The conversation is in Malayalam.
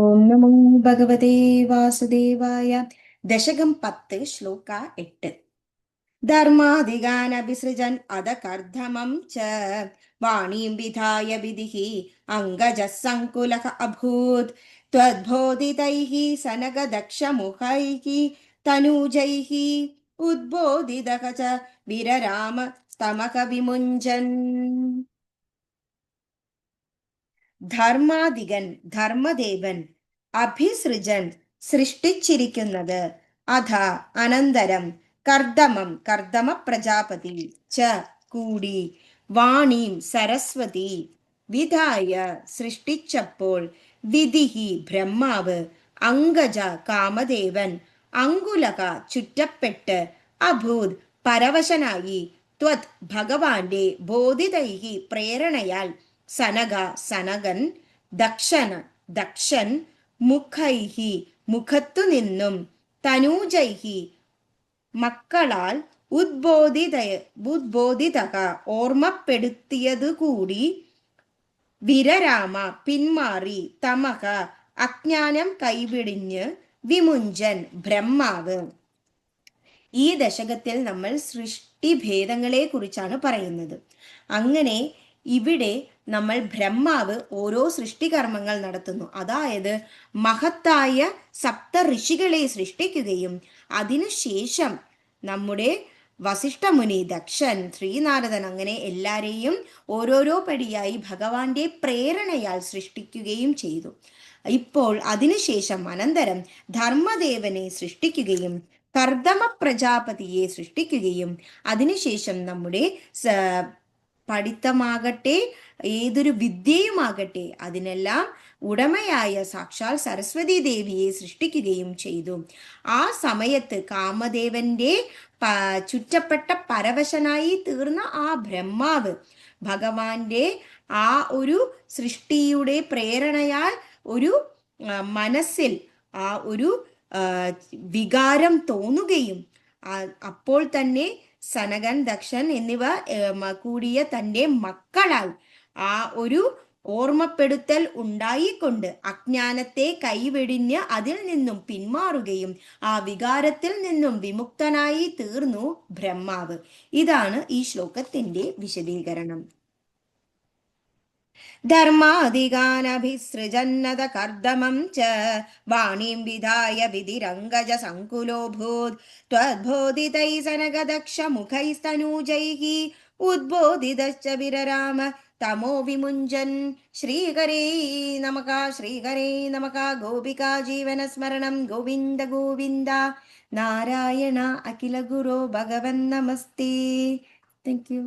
ഓം നമോ ഭഗവതേ വാസുദേവായ. ദശകം 10 ശ്ലോക 8. ധർമാധികാനഭിസൃജൻ അധകർദ്ധമം ച വാണീം വിധായ വിധിഃ അംഗജഃ സങ്കുലഃ അഭൂത് ത്വദ്ബോധിതൈഃ സനകദക്ഷമുഖൈഃ തനൂജൈഃ ഉദ്ബോധിതഃ ച വിരരാമ തമക വിമുഞ്ചൻ. ധർമാധികൻ ധർമ്മദേവൻ, അഭിസൃജൻ സൃഷ്ടിച്ചിരിക്കുന്നത്, അധ അനന്തരം, കർദമം കർദമ പ്രജാപതി, ച കൂടി, വാണീം സരസ്വതി, വിധായ സൃഷ്ടിച്ചപ്പോൾ, വിധിഹി ബ്രഹ്മാവ്, അംഗജ കാമദേവൻ, അങ്കുലക ചുറ്റപ്പെട്ട്, അഭൂത് പരവശനായി, ത്വത് ഭഗവാന്റെ ബോധിതൈഹി പ്രേരണയാൽ, സനക സനകൻ, ദക്ഷൻ ദക്ഷൻ, മുഖൈഹി മുഖത്തു നിന്നും, തനൂജൈഹി മക്കളാൽ, ഉദ്ബോധിതക ഓർമ്മപ്പെടുത്തിയതുകൂടി, വിരരാമ പിന്മാറി, തമക അജ്ഞാനം കൈവിടിഞ്ഞ്, വിമുഞ്ചൻ ബ്രഹ്മാവ്. ഈ ദശകത്തിൽ നമ്മൾ സൃഷ്ടിഭേദങ്ങളെ കുറിച്ചാണ് പറയുന്നത്. അങ്ങനെ ഇവിടെ നമ്മൾ ബ്രഹ്മാവ് ഓരോ സൃഷ്ടികർമ്മങ്ങൾ നടത്തുന്നു. അതായത് മഹത്തായ സപ്ത ഋഷികളെ സൃഷ്ടിക്കുകയും അതിനുശേഷം നമ്മുടെ വസിഷ്ഠമുനി, ദക്ഷൻ, ശ്രീനാരദൻ, അങ്ങനെ എല്ലാരെയും ഓരോരോ പടിയായി ഭഗവാന്റെ പ്രേരണയാൽ സൃഷ്ടിക്കുകയും ചെയ്തു. ഇപ്പോൾ അതിനുശേഷം അനന്തരം ധർമ്മദേവനെ സൃഷ്ടിക്കുകയും കർദമ പ്രജാപതിയെ സൃഷ്ടിക്കുകയും അതിനുശേഷം നമ്മുടെ പഠിത്തമാകട്ടെ, ഏതൊരു വിദ്യയുമാകട്ടെ, അതിനെല്ലാം ഉടമയായ സാക്ഷാൽ സരസ്വതി ദേവിയെ സൃഷ്ടിക്കുകയും ചെയ്തു. ആ സമയത്ത് കാമദേവന്റെ ചുറ്റപ്പെട്ട പരവശനായി തീർന്ന ആ ബ്രഹ്മാവ് ഭഗവാന്റെ ആ ഒരു സൃഷ്ടിയുടെ പ്രേരണയാൽ ഒരു മനസ്സിൽ ആ ഒരു വികാരം തോന്നുകയും അപ്പോൾ തന്നെ സനകൻ, ദക്ഷൻ എന്നിവ കൂടിയ തൻ്റെ മക്കളാൽ ആ ഒരു ഓർമ്മപ്പെടുത്തൽ ഉണ്ടായിക്കൊണ്ട് അജ്ഞാനത്തെ കൈവെടിഞ്ഞ് അതിൽ നിന്നും പിന്മാറുകയും ആ വികാരത്തിൽ നിന്നും വിമുക്തനായി തീർന്നു ബ്രഹ്മാവ്. ഇതാണ് ഈ ശ്ലോകത്തിന്റെ വിശദീകരണം. ധർമാധികാനഭിസൃജന്നത കർദമം ച വാണീം വിധായ വിധിരംഗജ സങ്കുലോഭൂത് ത്വദ്ബോധിതൈ സനകദക്ഷമുഖൈസ്തനൂജൈഃ ഉദ്ബോധിതശ്ച വിരരാമ തമോ വിമുഞ്ചൻ. ശ്രീകരേ നമഃ ശ്രീകരേ നമഃ. ഗോപികാ ജീവനസ്മരണം ഗോവിന്ദ ഗോവിന്ദ. നാരായണ അഖില ഗുരോ ഭഗവൻ നമസ്തേ. Thank you.